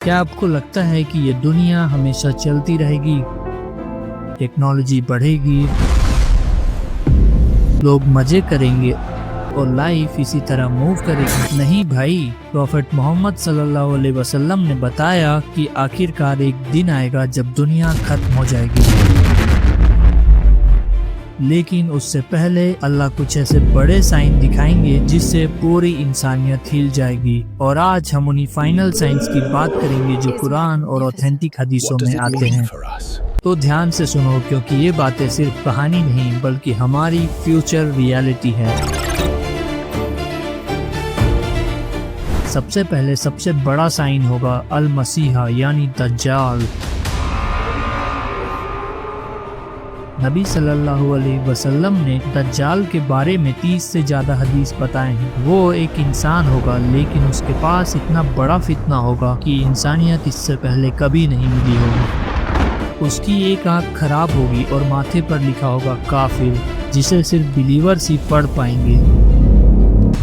کیا آپ کو لگتا ہے کہ یہ دنیا ہمیشہ چلتی رہے گی؟ ٹیکنالوجی بڑھے گی، لوگ مزے کریں گے اور لائف اسی طرح موو کرے گی؟ نہیں بھائی، پروفٹ محمد صلی اللہ علیہ وسلم نے بتایا کہ آخر کار ایک دن آئے گا جب دنیا ختم ہو جائے گی، لیکن اس سے پہلے اللہ کچھ ایسے بڑے سائن دکھائیں گے جس سے پوری انسانیت ہل جائے گی۔ اور آج ہم انہی فائنل سائنس کی بات کریں گے جو قرآن اور اوتھینٹک حدیثوں میں آتے ہیں۔ تو دھیان سے سنو، کیونکہ یہ باتیں صرف کہانی نہیں بلکہ ہماری فیوچر ریالٹی ہے۔ سب سے پہلے سب سے بڑا سائن ہوگا المسیح یعنی دجال۔ نبی صلی اللہ علیہ وسلم نے دجال کے بارے میں 30 سے زیادہ حدیث بتائے ہیں۔ وہ ایک انسان ہوگا لیکن اس کے پاس اتنا بڑا فتنہ ہوگا کہ انسانیت اس سے پہلے کبھی نہیں ملی ہوگی۔ اس کی ایک آنکھ خراب ہوگی اور ماتھے پر لکھا ہوگا کافر، جسے صرف بلیورز ہی پڑھ پائیں گے۔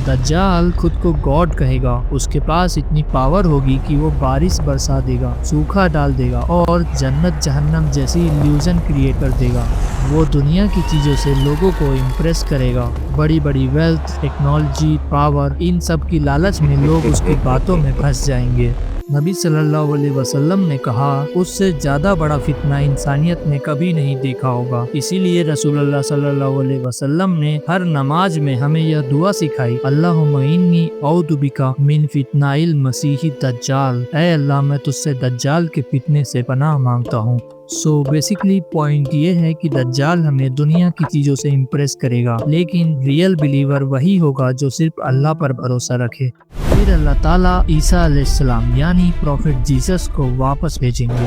دجال خود کو گاڈ کہے گا، اس کے پاس اتنی پاور ہوگی کہ وہ بارش برسا دے گا، سوکھا ڈال دے گا اور جنت جہنم جیسی الوژن کریٹ کر دے گا۔ وہ دنیا کی چیزوں سے لوگوں کو امپریس کرے گا، بڑی بڑی ویلتھ، ٹیکنالوجی، پاور، ان سب کی لالچ میں لوگ اس کی باتوں میں پھنس جائیں گے۔ نبی صلی اللہ علیہ وسلم نے کہا اس سے زیادہ بڑا فتنہ انسانیت نے کبھی نہیں دیکھا ہوگا۔ اسی لیے رسول اللہ صلی اللہ علیہ وسلم نے ہر نماز میں ہمیں یہ دعا سکھائی، اللہم انی اعوذ بک من فتنہ المسیح الدجال، اے اللہ میں تجھ سے دجال کے فتنے سے پناہ مانگتا ہوں۔ سو بیسیکلی پوائنٹ یہ ہے کہ دجال ہمیں دنیا کی چیزوں سے امپریس کرے گا، لیکن ریئل بلیور وہی ہوگا جو صرف اللہ پر بھروسہ رکھے۔ پھر اللہ تعالیٰ عیسیٰ علیہ السلام یعنی پروفٹ جیسس کو واپس بھیجیں گے۔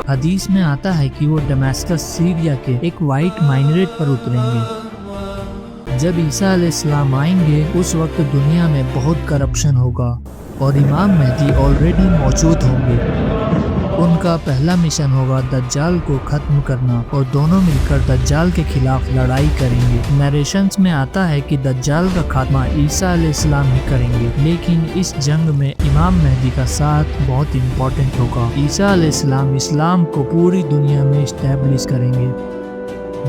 حدیث میں آتا ہے کہ وہ ڈمیسکس سیریا کے ایک وائٹ مائنریٹ پر اتریں گے۔ جب عیسیٰ علیہ السلام آئیں گے اس وقت دنیا میں بہت کرپشن ہوگا اور امام مہدی آلریڈی موجود ہوں گے۔ ان کا پہلا مشن ہوگا دجال کو ختم کرنا اور دونوں مل کر دجال کے خلاف لڑائی کریں گے۔ نیریشنز میں آتا ہے کہ دجال کا خاتمہ عیسیٰ علیہ السلام ہی کریں گے، لیکن اس جنگ میں امام مہدی کا ساتھ بہت امپورٹنٹ ہوگا۔ عیسیٰ علیہ السلام اسلام کو پوری دنیا میں اسٹیبلش کریں گے۔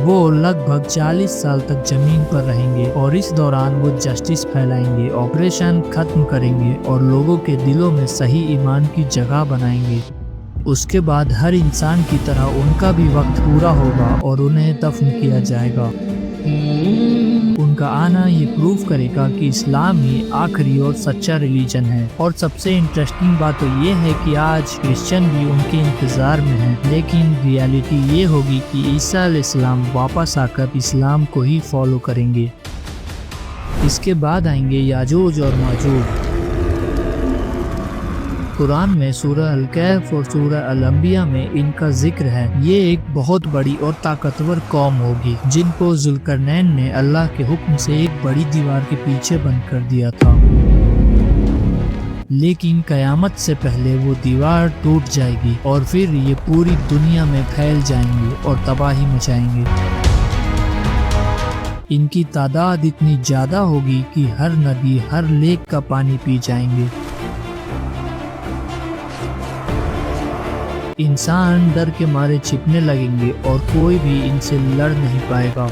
وہ لگ بھگ 40 سال تک زمین پر رہیں گے اور اس دوران وہ جسٹس پھیلائیں گے، آپریشن ختم کریں گے اور لوگوں کے دلوں میں صحیح ایمان کی جگہ بنائیں گے۔ اس کے بعد ہر انسان کی طرح ان کا بھی وقت پورا ہوگا اور انہیں دفن کیا جائے گا۔ ان کا آنا یہ پروف کرے گا کہ اسلام ہی آخری اور سچا ریلیجن ہے۔ اور سب سے انٹرسٹنگ بات تو یہ ہے کہ آج کرسچن بھی ان کے انتظار میں ہیں، لیکن ریالٹی یہ ہوگی کہ عیسیٰ علیہ السلام واپس آ کر اسلام کو ہی فالو کریں گے۔ اس کے بعد آئیں گے یاجوج اور ماجوج۔ قرآن میں سورہ الکہف اور سورہ الانبیاء میں ان کا ذکر ہے۔ یہ ایک بہت بڑی اور طاقتور قوم ہوگی جن کو ذوالقرنین نے اللہ کے حکم سے ایک بڑی دیوار کے پیچھے بند کر دیا تھا، لیکن قیامت سے پہلے وہ دیوار ٹوٹ جائے گی اور پھر یہ پوری دنیا میں پھیل جائیں گے اور تباہی مچائیں گے۔ ان کی تعداد اتنی زیادہ ہوگی کہ ہر ندی، ہر لیک کا پانی پی جائیں گے۔ انسان ڈر کے مارے چھپنے لگیں گے اور کوئی بھی ان سے لڑ نہیں پائے گا۔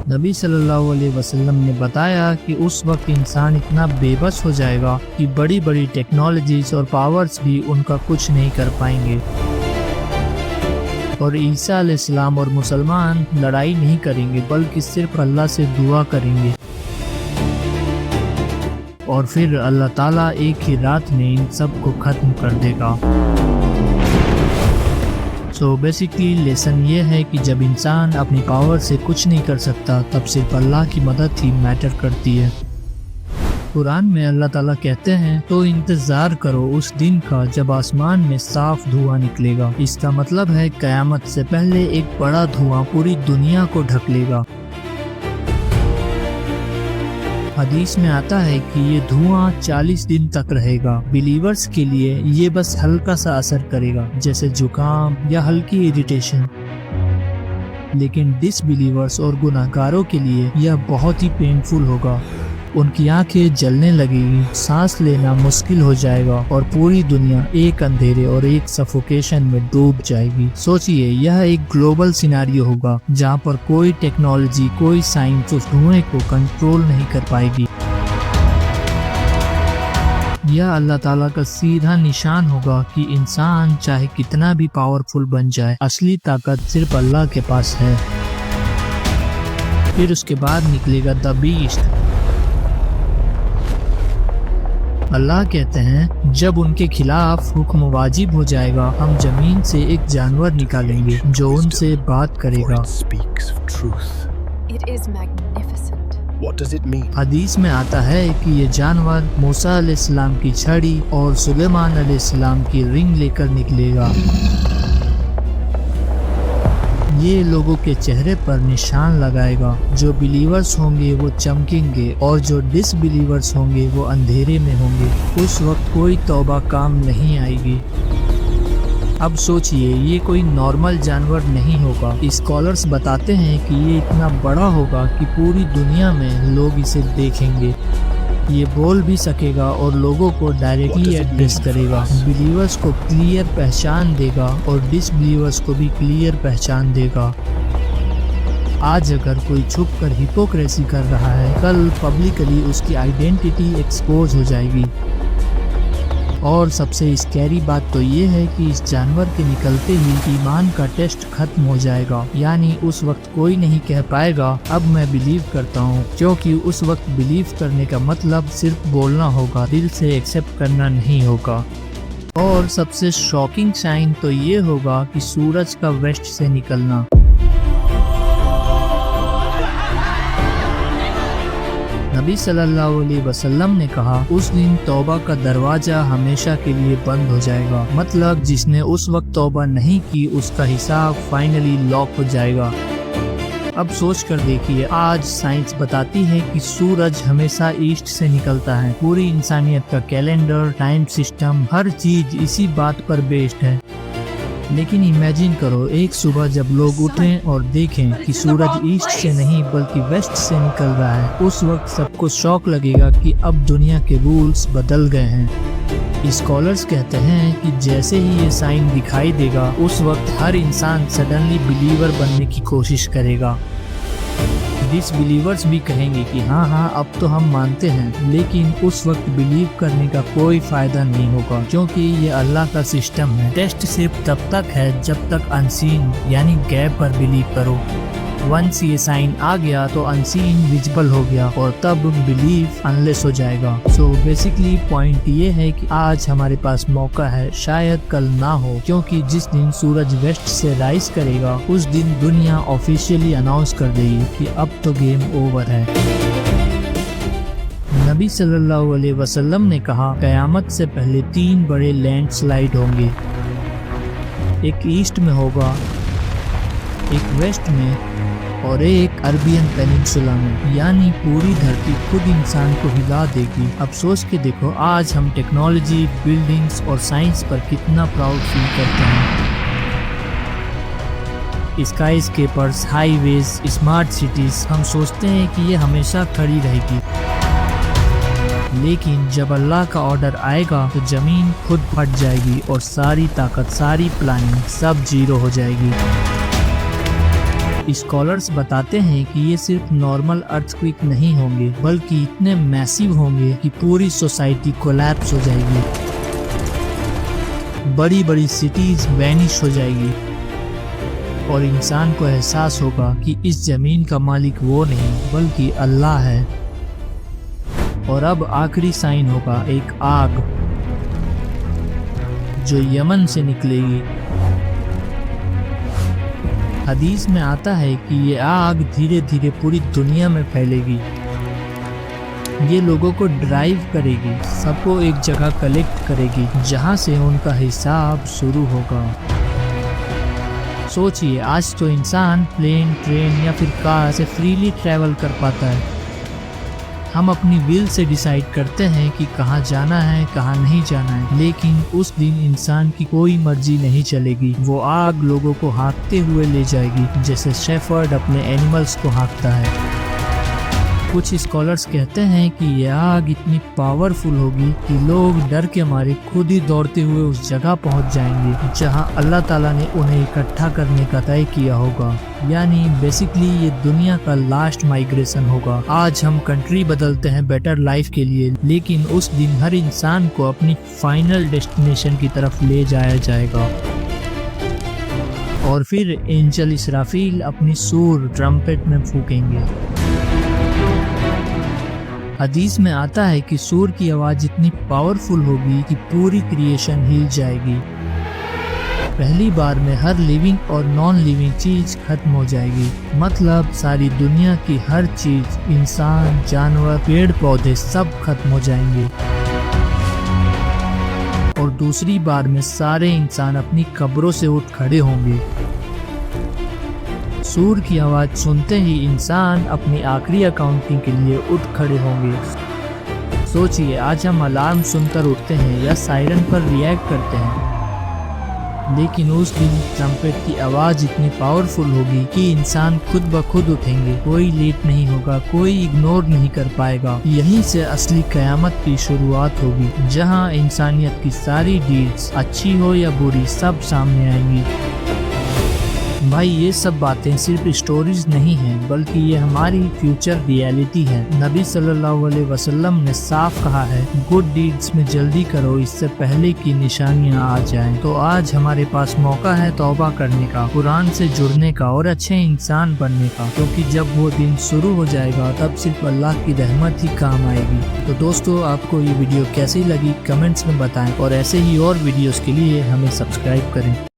نبی صلی اللہ علیہ وسلم نے بتایا کہ اس وقت انسان اتنا بے بس ہو جائے گا کہ بڑی بڑی ٹیکنالوجیز اور پاورز بھی ان کا کچھ نہیں کر پائیں گے۔ اور عیسیٰ علیہ السلام اور مسلمان لڑائی نہیں کریں گے بلکہ صرف اللہ سے دعا کریں گے، اور پھر اللہ تعالیٰ ایک ہی رات میں ان سب کو ختم کر دے گا۔ سو بیسیکلی لیسن یہ ہے کہ جب انسان اپنی پاور سے کچھ نہیں کر سکتا تب صرف اللہ کی مدد ہی میٹر کرتی ہے۔ قرآن میں اللہ تعالیٰ کہتے ہیں تو انتظار کرو اس دن کا جب آسمان میں صاف دھواں نکلے گا۔ اس کا مطلب ہے قیامت سے پہلے ایک بڑا دھواں پوری دنیا کو ڈھک لے گا۔ حدیث میں آتا ہے کہ یہ دھواں 40 دن تک رہے گا۔ بلیورز کے لیے یہ بس ہلکا سا اثر کرے گا جیسے زکام یا ہلکی ایریٹیشن، لیکن ڈس بلیورز اور گناہگاروں کے لیے یہ بہت ہی پینفل ہوگا۔ ان کی آنکھیں جلنے لگیں گی، سانس لینا مشکل ہو جائے گا اور پوری دنیا ایک اندھیرے اور ایک سفوکیشن میں ڈوب جائے گی۔ سوچئے یہ ایک گلوبل سیناریو ہوگا جہاں پر کوئی ٹیکنالوجی، کوئی سائنس اس دھوئیں کو کنٹرول نہیں کر پائے گی۔ یہ اللہ تعالیٰ کا سیدھا نشان ہوگا کہ انسان چاہے کتنا بھی پاورفل بن جائے، اصلی طاقت صرف اللہ کے پاس ہے۔ پھر اس کے بعد نکلے گا دی بیسٹ۔ اللہ کہتے ہیں جب ان کے خلاف حکم واجب ہو جائے گا، ہم زمین سے ایک جانور نکالیں گے جو ان سے بات کرے گا۔ It is magnificent. What does it mean? حدیث میں آتا ہے کہ یہ جانور موسیٰ علیہ السلام کی چھڑی اور سلیمان علیہ السلام کی رنگ لے کر نکلے گا۔ یہ لوگوں کے چہرے پر نشان لگائے گا، جو بلیورز ہوں گے وہ چمکیں گے اور جو ڈس بلیورز ہوں گے وہ اندھیرے میں ہوں گے۔ اس وقت کوئی توبہ کام نہیں آئے گی۔ اب سوچئے یہ کوئی نارمل جانور نہیں ہوگا۔ اسکالرز بتاتے ہیں کہ یہ اتنا بڑا ہوگا کہ پوری دنیا میں لوگ اسے دیکھیں گے۔ یہ بول بھی سکے گا اور لوگوں کو ڈائریکٹلی ایڈریس کرے گا، بلیورز کو کلیئر پہچان دے گا اور ڈس بلیورز کو بھی کلیئر پہچان دے گا۔ آج اگر کوئی چھپ کر ہپوکریسی کر رہا ہے، کل پبلکلی اس کی آئیڈینٹی ایکسپوز ہو جائے گی۔ اور سب سے اسکیری بات تو یہ ہے کہ اس جانور کے نکلتے ہی ایمان کا ٹیسٹ ختم ہو جائے گا، یعنی اس وقت کوئی نہیں کہہ پائے گا اب میں بلیو کرتا ہوں، کیونکہ اس وقت بلیو کرنے کا مطلب صرف بولنا ہوگا، دل سے ایکسیپٹ کرنا نہیں ہوگا۔ اور سب سے شاکنگ سائن تو یہ ہوگا کہ سورج کا ویسٹ سے نکلنا۔ نبی صلی اللہ علیہ وسلم نے کہا اس دن توبہ کا دروازہ ہمیشہ کے لیے بند ہو جائے گا، مطلب جس نے اس وقت توبہ نہیں کی اس کا حساب فائنلی لاک ہو جائے گا۔ اب سوچ کر دیکھیے، آج سائنس بتاتی ہے کہ سورج ہمیشہ ایسٹ سے نکلتا ہے، پوری انسانیت کا کیلنڈر، ٹائم سسٹم، ہر چیز اسی بات پر بیسڈ ہے۔ لیکن امیجن کرو ایک صبح جب لوگ اٹھیں اور دیکھیں کہ سورج ایسٹ سے نہیں بلکہ ویسٹ سے نکل رہا ہے، اس وقت سب کو شوق لگے گا کہ اب دنیا کے رولز بدل گئے ہیں۔ اسکالرز کہتے ہیں کہ جیسے ہی یہ سائن دکھائی دے گا اس وقت ہر انسان سڈنلی بلیور بننے کی کوشش کرے گا۔ ڈس بلیورز بھی کہیں گے کہ ہاں اب تو ہم مانتے ہیں، لیکن اس وقت بلیو کرنے کا کوئی فائدہ نہیں ہوگا، کیونکہ یہ اللہ کا سسٹم ہے۔ ٹیسٹ صرف تب تک ہے جب تک انسین یعنی غیب پر بلیو کرو۔ ونس یہ سائن آ گیا تو انسین ویزیبل ہو گیا اور تب بلیف انلیس ہو جائے گا۔ سو بیسیکلی پوائنٹ یہ ہے کہ آج ہمارے پاس موقع ہے، شاید کل نہ ہو، کیونکہ جس دن سورج ویسٹ سے رائز کرے گا اس دن دنیا آفیشیلی اناؤنس کر دے گی کہ اب تو گیم اوور ہے۔ نبی صلی اللہ علیہ وسلم نے کہا قیامت سے پہلے 3 بڑے لینڈ سلائیڈ ہوں گے، ایک ایسٹ میں ہوگا، ایک ویسٹ میں اور ایک عربین پیننسولا میں، یعنی پوری دھرتی خود انسان کو ہلا دے گی۔ اب سوچ کے دیکھو آج ہم ٹیکنالوجی، بلڈنگز اور سائنس پر کتنا پراؤڈ فیل کرتے ہیں۔ اسکائی اسکیپرز، ہائی ویز، اسمارٹ سٹیز، ہم سوچتے ہیں کہ یہ ہمیشہ کھڑی رہے گی، لیکن جب اللہ کا آرڈر آئے گا تو زمین خود پھٹ جائے گی اور ساری طاقت، ساری پلاننگ سب زیرو ہو جائے گی۔ اسکالرز بتاتے ہیں کہ یہ صرف نارمل ارتھکویک نہیں ہوں گے، بلکہ اتنے میسیو ہوں گے کہ پوری سوسائٹی کولیپس ہو جائے گی، بڑی بڑی سٹیز وینش ہو جائے گی اور انسان کو احساس ہوگا کہ اس زمین کا مالک وہ نہیں بلکہ اللہ ہے۔ اور اب آخری سائن ہوگا ایک آگ جو یمن سے نکلے گی۔ حدیث میں آتا ہے کہ یہ آگ دھیرے دھیرے پوری دنیا میں پھیلے گی، یہ لوگوں کو ڈرائیو کرے گی، سب کو ایک جگہ کلیکٹ کرے گی جہاں سے ان کا حساب شروع ہوگا۔ سوچئے آج تو انسان پلین، ٹرین یا پھر کار سے فریلی ٹریول کر پاتا ہے، ہم اپنی ویل سے ڈیسائیڈ کرتے ہیں کہ کہاں جانا ہے کہاں نہیں جانا ہے، لیکن اس دن انسان کی کوئی مرضی نہیں چلے گی، وہ آگ لوگوں کو ہانکتے ہوئے لے جائے گی جیسے شیفرڈ اپنے اینیملز کو ہانکتا ہے۔ کچھ اسکالرز کہتے ہیں کہ یہ آگ اتنی پاورفل ہوگی کہ لوگ ڈر کے مارے خود ہی دوڑتے ہوئے اس جگہ پہنچ جائیں گے جہاں اللہ تعالیٰ نے انہیں اکٹھا کرنے کا طے کیا ہوگا. یعنی بیسکلی یہ دنیا کا لاسٹ مائگریشن ہوگا. آج ہم کنٹری بدلتے ہیں بیٹر لائف کے لیے، لیکن اس دن ہر انسان کو اپنی فائنل ڈیسٹینیشن کی طرف لے جایا جائے گا. اور پھر اینجل اسرافیل اپنی سور ٹرمپٹ میں پھونکیں گے. حدیث میں آتا ہے کہ سور کی آواز اتنی پاورفل ہوگی کہ پوری کریشن ہل جائے گی. پہلی بار میں ہر لیونگ اور نان لیونگ چیز ختم ہو جائے گی. مطلب ساری دنیا کی ہر چیز، انسان، جانور، پیڑ پودے سب ختم ہو جائیں گے. اور دوسری بار میں سارے انسان اپنی قبروں سے اٹھ کھڑے ہوں گے. سور کی آواز سنتے ہی انسان اپنی آخری اکاؤنٹنگ کے لیے اٹھ کھڑے ہوں گے. سوچئے آج ہم الارم سن کر اٹھتے ہیں یا سائرن پر ریئیکٹ کرتے ہیں، لیکن اس دن ٹرمپٹ کی آواز اتنی پاورفل ہوگی کہ انسان خود بخود اٹھیں گے. کوئی لیٹ نہیں ہوگا، کوئی اگنور نہیں کر پائے گا. یہیں سے اصلی قیامت کی شروعات ہوگی، جہاں انسانیت کی ساری ڈیڈز، اچھی ہو یا بری، سب سامنے آئیں گی. بھائی یہ سب باتیں صرف اسٹوریز نہیں ہیں، بلکہ یہ ہماری فیوچر ریئلٹی ہے. نبی صلی اللہ علیہ وسلم نے صاف کہا ہے، گڈ ڈیڈز میں جلدی کرو اس سے پہلے کی نشانیاں آ جائیں. تو آج ہمارے پاس موقع ہے توبہ کرنے کا، قرآن سے جڑنے کا اور اچھے انسان بننے کا، کیونکہ جب وہ دن شروع ہو جائے گا تب صرف اللہ کی رحمت ہی کام آئے گی. تو دوستو، آپ کو یہ ویڈیو کیسی لگی کمنٹس میں بتائیں، اور ایسے ہی اور ویڈیوز کے لیے ہمیں سبسکرائب کریں.